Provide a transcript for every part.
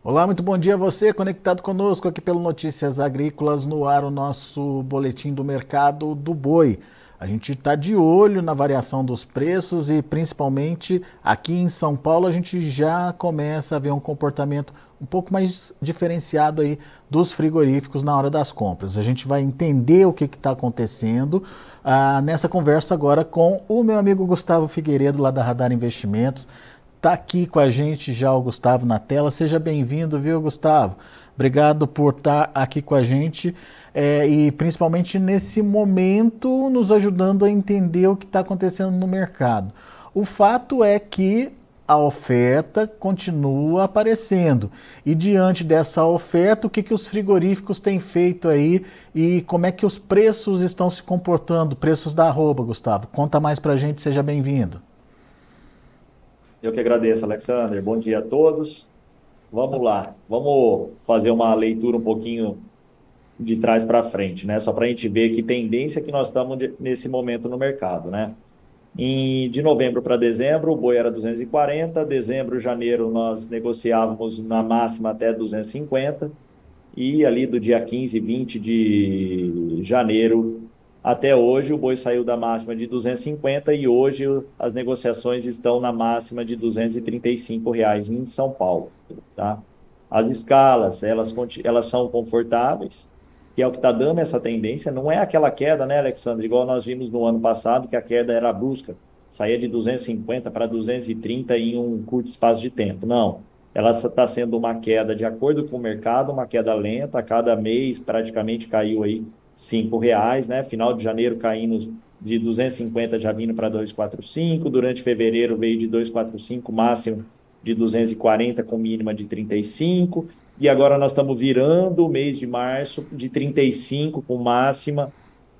Olá, muito bom dia a você, conectado conosco aqui pelo Notícias Agrícolas no ar, o nosso boletim do mercado do boi. A gente está de olho na variação dos preços e principalmente aqui em São Paulo a gente já começa a ver um comportamento um pouco mais diferenciado aí dos frigoríficos na hora das compras. A gente vai entender o que está acontecendo nessa conversa agora com o meu amigo Gustavo Figueiredo, lá da Radar Investimentos. Tá aqui com a gente já o Gustavo na tela. Seja bem-vindo, viu, Gustavo? Obrigado por estar aqui com a gente e principalmente nesse momento nos ajudando a entender o que está acontecendo no mercado. O fato é que a oferta continua aparecendo. E diante dessa oferta, o que os frigoríficos têm feito aí e como é que os preços estão se comportando? Preços da arroba, Gustavo. Conta mais pra gente, seja bem-vindo. Eu que agradeço, Alexander. Bom dia a todos. Vamos lá, vamos fazer uma leitura um pouquinho de trás para frente, né? Só para a gente ver que tendência que nós estamos nesse momento no mercado, né? De novembro para dezembro, o boi era 240, dezembro, janeiro, nós negociávamos na máxima até 250, e ali do dia 15 e 20 de janeiro até hoje, o boi saiu da máxima de 250 e hoje as negociações estão na máxima de R$ 235 em São Paulo, tá? As escalas, elas são confortáveis, que é o que está dando essa tendência. Não é aquela queda, né, Alexandre, igual nós vimos no ano passado, que a queda era brusca, saía de 250 para 230 em um curto espaço de tempo. Não, ela está sendo uma queda de acordo com o mercado, uma queda lenta, a cada mês praticamente caiu aí R$ 5, né? Final de janeiro caindo de 250 já vindo para 245, durante fevereiro veio de 245, máximo de 240 com mínima de 35, e agora nós estamos virando o mês de março de 35 com máxima,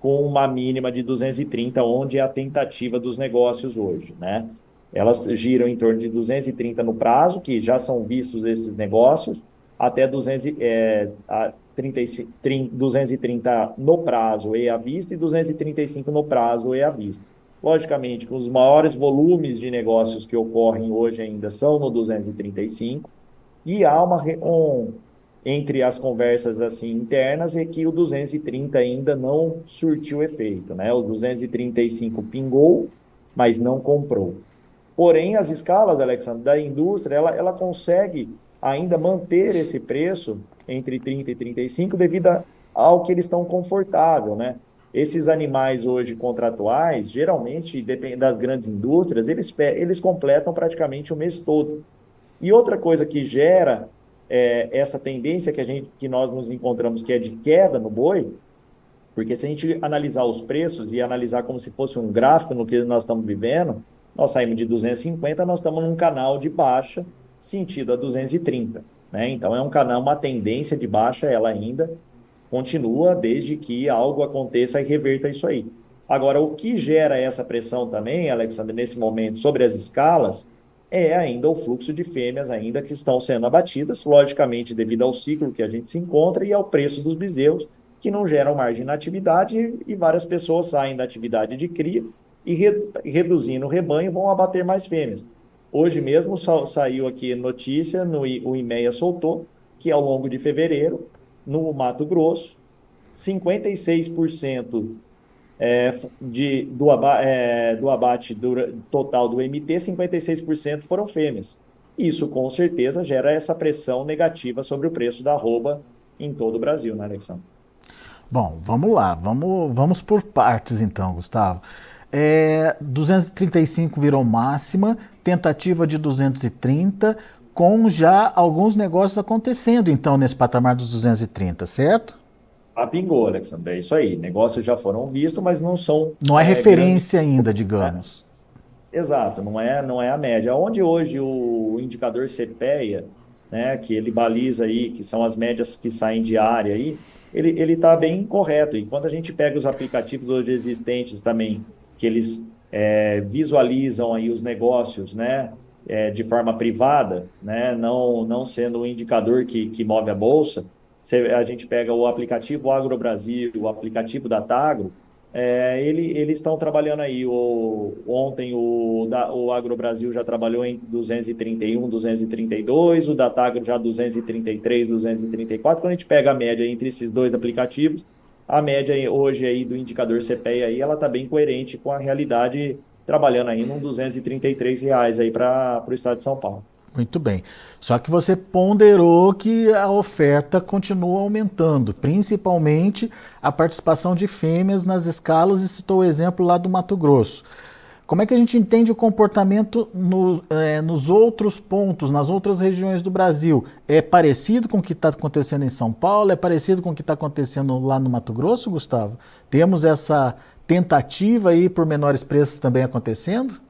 com uma mínima de 230, onde é a tentativa dos negócios hoje, né? Elas giram em torno de 230 no prazo, que já são vistos esses negócios, até 230 no prazo e à vista e 235 no prazo e à vista. Logicamente, com os maiores volumes de negócios que ocorrem hoje ainda são no 235, e há entre as conversas assim internas é que o 230 ainda não surtiu efeito, né? O 235 pingou, mas não comprou. Porém, as escalas, Alexandre, da indústria, ela consegue ainda manter esse preço entre 30 e 35 devido ao que eles estão confortável, né? Esses animais hoje contratuais, geralmente, dependendo das grandes indústrias, eles completam praticamente o mês todo. E outra coisa que gera essa tendência que nós nos encontramos, que é de queda no boi, porque se a gente analisar os preços e analisar como se fosse um gráfico no que nós estamos vivendo, nós saímos de 250, nós estamos num canal de baixa sentido a 230, né? Então é um canal, uma tendência de baixa, ela ainda continua desde que algo aconteça e reverta isso aí. Agora, o que gera essa pressão também, Alexandre, nesse momento sobre as escalas, é ainda o fluxo de fêmeas ainda que estão sendo abatidas, logicamente devido ao ciclo que a gente se encontra e ao preço dos bezerros, que não geram margem na atividade e várias pessoas saem da atividade de cria e reduzindo o rebanho vão abater mais fêmeas. Hoje mesmo saiu aqui notícia, o IMEA soltou, que ao longo de fevereiro, no Mato Grosso, 56% do abate total do MT, 56% foram fêmeas. Isso, com certeza, gera essa pressão negativa sobre o preço da arroba em todo o Brasil, né, Alexandre? Bom, vamos lá, vamos por partes então, Gustavo. 235 virou máxima, tentativa de 230, com já alguns negócios acontecendo então nesse patamar dos 230, certo? Ah, pingou, Alexandre, é isso aí. Negócios já foram vistos, mas não são Não é grandes, referência ainda, né? digamos. Exato, não é a média. Onde hoje o indicador CPEA, né, que ele baliza aí, que são as médias que saem diária aí, ele está bem correto. E quando a gente pega os aplicativos hoje existentes também, que eles visualizam aí os negócios, né, de forma privada, né, não sendo um indicador que move a bolsa, a gente pega o aplicativo Agro Brasil, o aplicativo da Tagro, Eles estão trabalhando aí. Ontem o AgroBrasil já trabalhou em 231, 232, o Datagro já 233, 234. Quando a gente pega a média entre esses dois aplicativos, a média hoje aí do indicador CPEA aí, ela está bem coerente com a realidade, trabalhando aí num R$ 233 aí para o estado de São Paulo. Muito bem. Só que você ponderou que a oferta continua aumentando, principalmente a participação de fêmeas nas escalas, e citou o exemplo lá do Mato Grosso. Como é que a gente entende o comportamento nos outros pontos, nas outras regiões do Brasil? É parecido com o que está acontecendo em São Paulo? É parecido com o que está acontecendo lá no Mato Grosso, Gustavo? Temos essa tentativa aí por menores preços também acontecendo?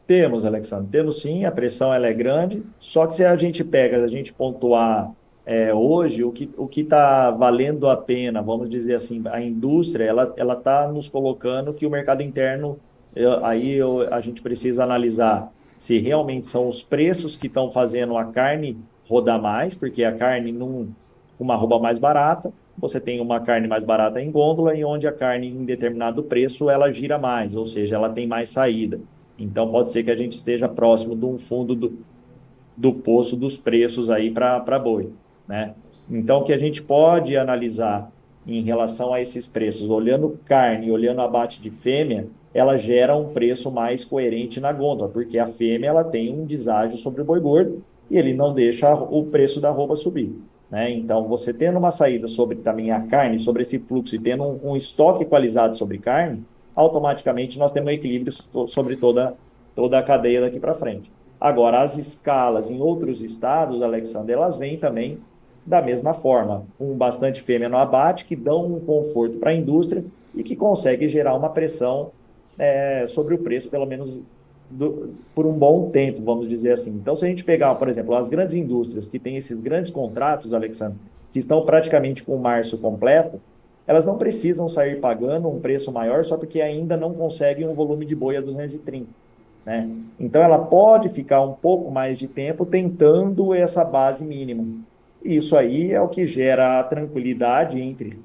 Temos, Alexandre, temos sim, a pressão ela é grande, só que se a gente pega, a gente pontuar hoje, o que está valendo a pena, vamos dizer assim, a indústria, ela está nos colocando que o mercado interno, a gente precisa analisar se realmente são os preços que estão fazendo a carne rodar mais, porque a carne, uma arroba mais barata, você tem uma carne mais barata em gôndola, e onde a carne em determinado preço, ela gira mais, ou seja, ela tem mais saída. Então, pode ser que a gente esteja próximo de um fundo do poço dos preços aí para boi, né? Então, o que a gente pode analisar em relação a esses preços, olhando carne, olhando abate de fêmea, ela gera um preço mais coerente na gôndola, porque a fêmea ela tem um deságio sobre o boi gordo e ele não deixa o preço da arroba subir, né? Então, você tendo uma saída sobre também a carne, sobre esse fluxo e tendo um estoque equalizado sobre carne, automaticamente nós temos um equilíbrio sobre toda a cadeia daqui para frente. Agora, as escalas em outros estados, Alexandre, elas vêm também da mesma forma, com bastante fêmea no abate, que dão um conforto para a indústria e que consegue gerar uma pressão sobre o preço, pelo menos por um bom tempo, vamos dizer assim. Então, se a gente pegar, por exemplo, as grandes indústrias que têm esses grandes contratos, Alexandre, que estão praticamente com o março completo, elas não precisam sair pagando um preço maior só porque ainda não conseguem um volume de boi a 230, né? Então, ela pode ficar um pouco mais de tempo tentando essa base mínima. Isso aí é o que gera a tranquilidade, entre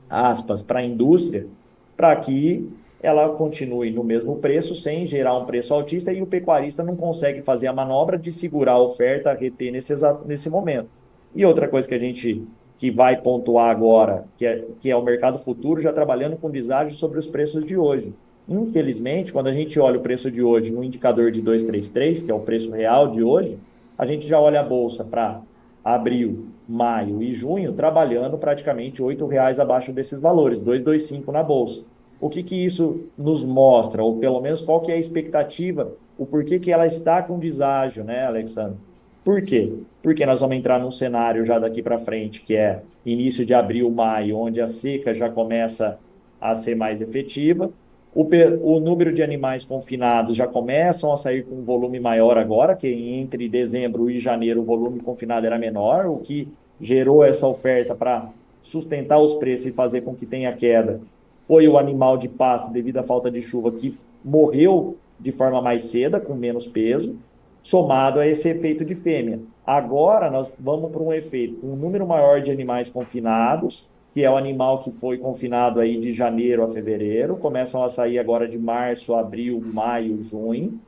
aspas, para a indústria, para que ela continue no mesmo preço, sem gerar um preço altista, e o pecuarista não consegue fazer a manobra de segurar a oferta, reter nesse momento. E outra coisa que a gente que vai pontuar agora, que é o mercado futuro, já trabalhando com deságio sobre os preços de hoje. Infelizmente, quando a gente olha o preço de hoje no indicador de 233, que é o preço real de hoje, a gente já olha a bolsa para abril, maio e junho, trabalhando praticamente R$ 8 abaixo desses valores, 225 na bolsa. O que isso nos mostra, ou pelo menos qual que é a expectativa, o porquê que ela está com deságio, né, Alexandre? Por quê? Porque nós vamos entrar num cenário já daqui para frente, que é início de abril, maio, onde a seca já começa a ser mais efetiva. O número de animais confinados já começam a sair com um volume maior agora, que entre dezembro e janeiro o volume confinado era menor, o que gerou essa oferta para sustentar os preços e fazer com que tenha queda foi o animal de pasto, devido à falta de chuva, que morreu de forma mais cedo, com menos peso, somado a esse efeito de fêmea. Agora nós vamos para um efeito, um número maior de animais confinados, que é o animal que foi confinado aí de janeiro a fevereiro, começam a sair agora de março, abril, maio, junho,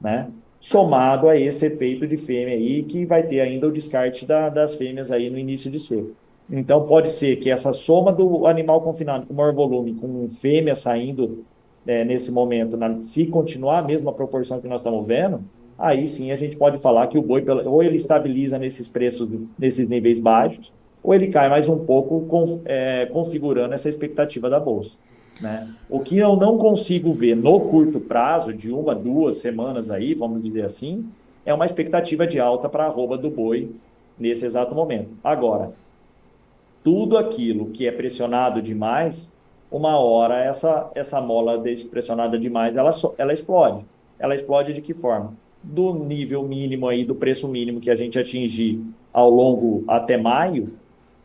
né? Somado a esse efeito de fêmea aí, que vai ter ainda o descarte das fêmeas aí no início de seca. Então, pode ser que essa soma do animal confinado com maior volume, com fêmea saindo nesse momento, se continuar a mesma proporção que nós estamos vendo, aí sim a gente pode falar que o boi, ou ele estabiliza nesses preços, nesses níveis baixos, ou ele cai mais um pouco, configurando essa expectativa da bolsa, né? O que eu não consigo ver no curto prazo, de 1 a 2 semanas aí, vamos dizer assim, é uma expectativa de alta para a arroba do boi nesse exato momento. Agora, tudo aquilo que é pressionado demais, uma hora essa mola pressionada demais, ela explode. Ela explode de que forma? Do nível mínimo aí, do preço mínimo que a gente atingir ao longo até maio,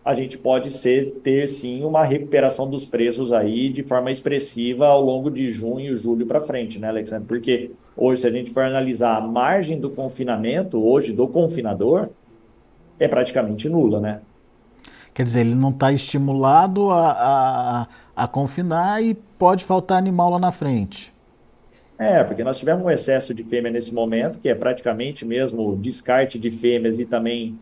a gente pode ter sim uma recuperação dos preços aí de forma expressiva ao longo de junho, julho para frente, né, Alexandre? Porque hoje, se a gente for analisar a margem do confinamento, hoje, do confinador, é praticamente nula, né? Quer dizer, ele não está estimulado a confinar e pode faltar animal lá na frente. Porque nós tivemos um excesso de fêmea nesse momento, que é praticamente mesmo descarte de fêmeas e também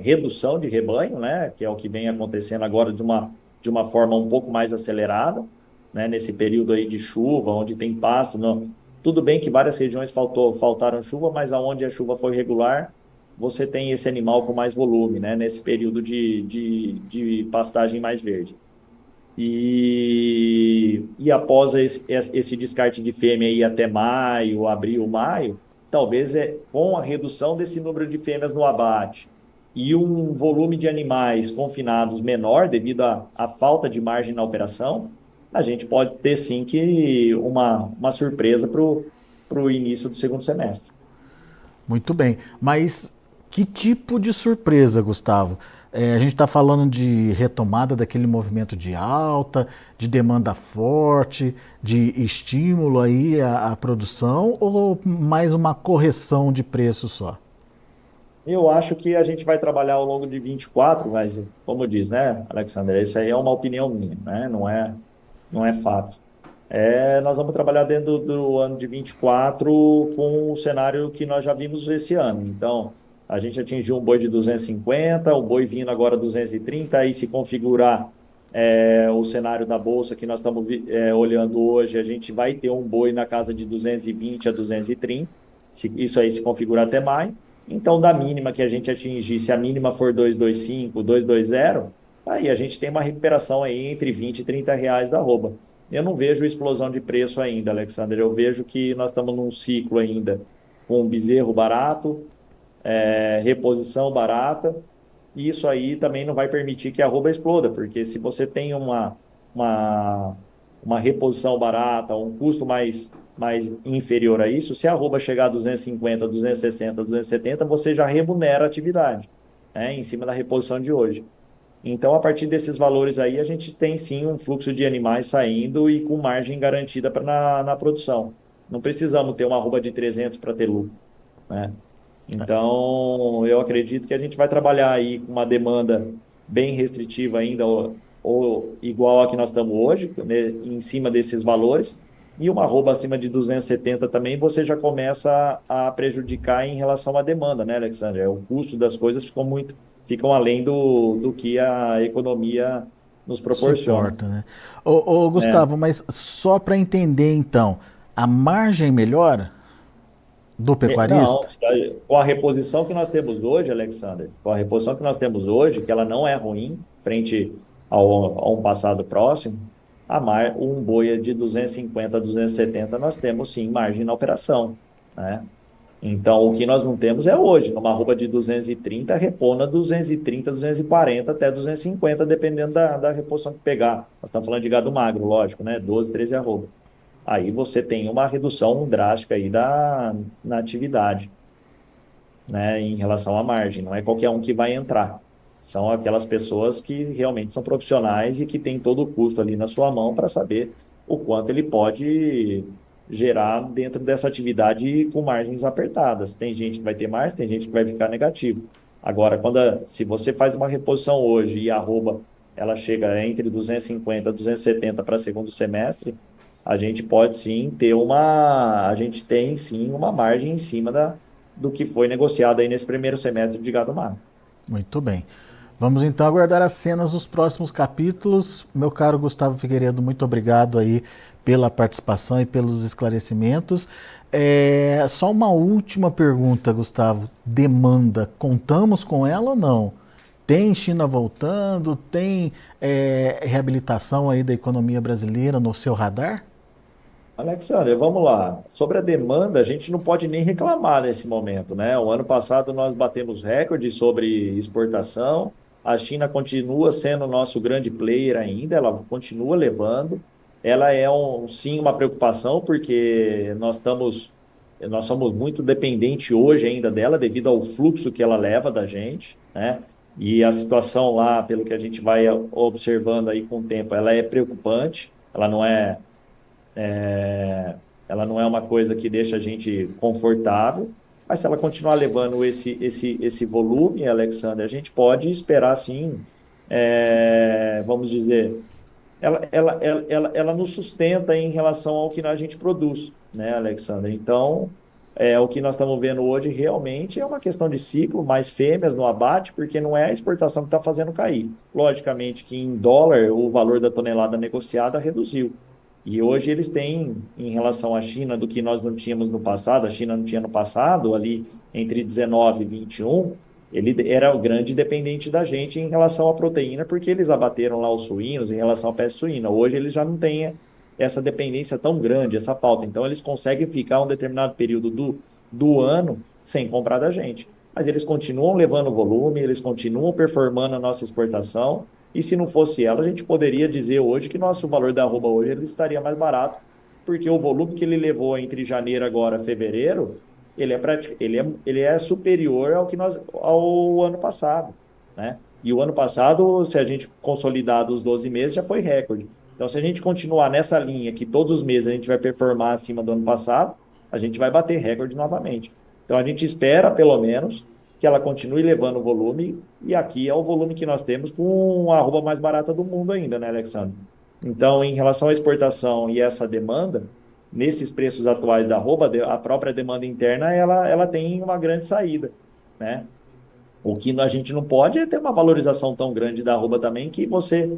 redução de rebanho, né? Que é o que vem acontecendo agora de uma forma um pouco mais acelerada, né? Nesse período aí de chuva, onde tem pasto. Não. Tudo bem que várias regiões faltaram chuva, mas aonde a chuva foi regular, você tem esse animal com mais volume, né? Nesse período de pastagem mais verde. E após esse descarte de fêmea aí até maio, abril, maio, talvez com a redução desse número de fêmeas no abate e um volume de animais confinados menor devido à falta de margem na operação, a gente pode ter sim que uma surpresa para o início do segundo semestre. Muito bem. Mas que tipo de surpresa, Gustavo? A gente está falando de retomada daquele movimento de alta, de demanda forte, de estímulo aí à produção ou mais uma correção de preço só? Eu acho que a gente vai trabalhar ao longo de 24, mas como diz, né, Alexandre, isso aí é uma opinião minha, né? Não é fato. Nós vamos trabalhar dentro do ano de 24 com o cenário que nós já vimos esse ano. Então, a gente atingiu um boi de 250, o boi vindo agora 230, aí se configurar o cenário da bolsa que nós estamos olhando hoje, a gente vai ter um boi na casa de 220 a 230, isso aí se configurar até maio. Então, da mínima que a gente atingir, se a mínima for 225, 220, aí a gente tem uma recuperação aí entre 20 e 30 reais da arroba. Eu não vejo explosão de preço ainda, Alexander. Eu vejo que nós estamos num ciclo ainda com bezerro barato, reposição barata, e isso aí também não vai permitir que a arroba exploda, porque se você tem uma, uma reposição barata, um custo mais inferior a isso, se a arroba chegar a 250, 260, 270, você já remunera a atividade, né, em cima da reposição de hoje. Então, a partir desses valores aí, a gente tem sim um fluxo de animais saindo e com margem garantida na produção. Não precisamos ter uma arroba de 300 para ter lucro, né? Então, eu acredito que a gente vai trabalhar aí com uma demanda bem restritiva ainda, ou igual a que nós estamos hoje, né, em cima desses valores, e uma arroba acima de 270 também, você já começa a prejudicar em relação à demanda, né, Alexandre? O custo das coisas ficam além do que a economia nos proporciona. Suporta, né? Ô, Né? Gustavo, mas só para entender então, a margem melhora do Não, pecuarista? com a reposição que nós temos hoje, Alexander, com a reposição que nós temos hoje, que ela não é ruim frente a um passado próximo, um boi de 250 a 270, nós temos sim margem na operação, né? Então, o que nós não temos é hoje, numa arroba de 230, repona 230, 240 até 250, dependendo da reposição que pegar. Nós estamos falando de gado magro, lógico, né? 12, 13 arroba. Aí você tem uma redução drástica aí na atividade, né, em relação à margem. Não é qualquer um que vai entrar. São aquelas pessoas que realmente são profissionais e que têm todo o custo ali na sua mão para saber o quanto ele pode gerar dentro dessa atividade com margens apertadas. Tem gente que vai ter mais, tem gente que vai ficar negativo. Agora, se você faz uma reposição hoje e a arroba ela chega entre 250 e 270 para segundo semestre, a gente tem sim uma margem em cima do que foi negociado aí nesse primeiro semestre de gado magro. Muito bem. Vamos então aguardar as cenas dos próximos capítulos. Meu caro Gustavo Figueiredo, muito obrigado aí pela participação e pelos esclarecimentos. Só uma última pergunta, Gustavo. Demanda, contamos com ela ou não? Tem China voltando? Tem reabilitação aí da economia brasileira no seu radar? Alexandre, vamos lá. Sobre a demanda, a gente não pode nem reclamar nesse momento, né? O ano passado nós batemos recorde sobre exportação. A China continua sendo o nosso grande player ainda, ela continua levando. Ela é sim uma preocupação, porque nós somos muito dependentes hoje ainda dela, devido ao fluxo que ela leva da gente, né? E a situação lá, pelo que a gente vai observando aí com o tempo, ela é preocupante, é, ela não é uma coisa que deixa a gente confortável, mas se ela continuar levando esse volume, Alexander, a gente pode esperar sim, vamos dizer, ela nos sustenta em relação ao que a gente produz, né, Alexandre? Então, o que nós estamos vendo hoje realmente é uma questão de ciclo, mais fêmeas no abate, porque não é a exportação que está fazendo cair. Logicamente que em dólar o valor da tonelada negociada reduziu. E hoje eles têm, em relação à China, do que nós não tínhamos no passado, a China não tinha no passado, ali entre 19 e 21, ele era o grande dependente da gente em relação à proteína, porque eles abateram lá os suínos em relação à peste suína. Hoje eles já não têm essa dependência tão grande, essa falta. Então eles conseguem ficar um determinado período do ano sem comprar da gente. Mas eles continuam levando volume, eles continuam performando a nossa exportação, e se não fosse ela, a gente poderia dizer hoje que nosso valor da arroba hoje ele estaria mais barato, porque o volume que ele levou entre janeiro agora e fevereiro, ele é superior ao ano passado, né? E o ano passado, se a gente consolidar os 12 meses, já foi recorde. Então, se a gente continuar nessa linha, que todos os meses a gente vai performar acima do ano passado, a gente vai bater recorde novamente. Então, a gente espera, pelo menos, que ela continue levando volume, e aqui é o volume que nós temos com a arroba mais barata do mundo ainda, né, Alexandre? Então, em relação à exportação e essa demanda, nesses preços atuais da arroba, a própria demanda interna, ela tem uma grande saída, né? O que a gente não pode é ter uma valorização tão grande da arroba também que você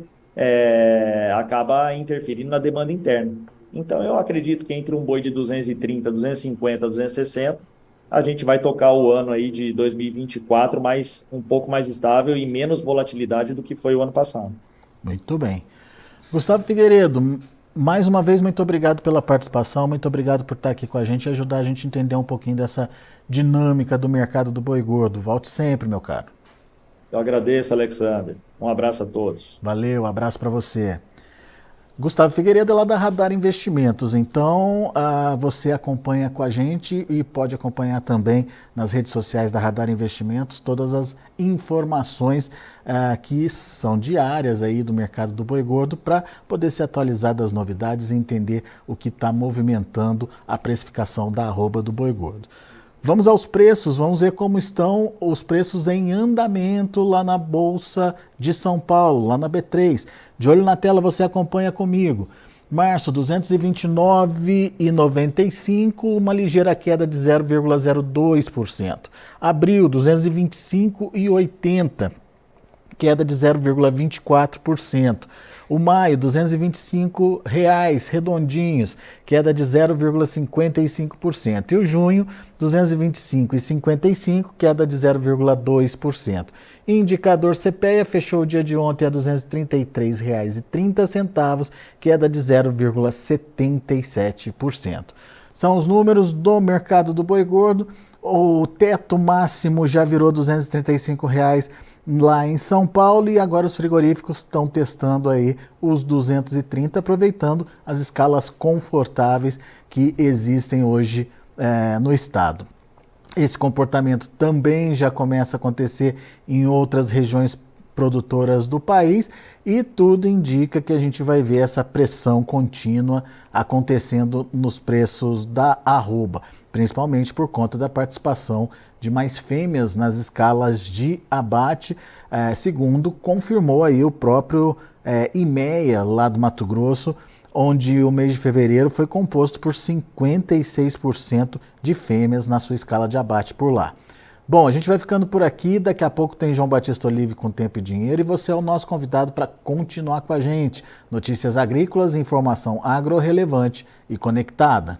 acaba interferindo na demanda interna. Então, eu acredito que entre um boi de 230, 250, 260, a gente vai tocar o ano aí de 2024 um pouco mais estável e menos volatilidade do que foi o ano passado. Muito bem. Gustavo Figueiredo, mais uma vez, muito obrigado pela participação, muito obrigado por estar aqui com a gente e ajudar a gente a entender um pouquinho dessa dinâmica do mercado do boi gordo. Volte sempre, meu caro. Eu agradeço, Alexandre. Um abraço a todos. Valeu, abraço para você. Gustavo Figueiredo é lá da Radar Investimentos, então você acompanha com a gente e pode acompanhar também nas redes sociais da Radar Investimentos todas as informações que são diárias aí do mercado do boi gordo para poder se atualizar das novidades e entender o que está movimentando a precificação da arroba do boi gordo. Vamos aos preços, vamos ver como estão os preços em andamento lá na Bolsa de São Paulo, lá na B3. De olho na tela, você acompanha comigo. Março, 229,95, uma ligeira queda de 0,02%. Abril, 225,80, queda de 0,24%. O maio, R$ 225 redondinhos, queda de 0,55%. E o junho, R$ 225,55, queda de 0,2%. Indicador CPEA fechou o dia de ontem a R$ 233,30, queda de 0,77%. São os números do mercado do boi gordo. O teto máximo já virou R$ 235 lá em São Paulo e agora os frigoríficos estão testando aí os 230, aproveitando as escalas confortáveis que existem hoje no estado. Esse comportamento também já começa a acontecer em outras regiões produtoras do país e tudo indica que a gente vai ver essa pressão contínua acontecendo nos preços da arroba, principalmente por conta da participação de mais fêmeas nas escalas de abate, segundo confirmou aí o próprio IMEA lá do Mato Grosso, onde o mês de fevereiro foi composto por 56% de fêmeas na sua escala de abate por lá. Bom, a gente vai ficando por aqui, daqui a pouco tem João Batista Olive com Tempo e Dinheiro e você é o nosso convidado para continuar com a gente. Notícias agrícolas, informação agro-relevante e conectada.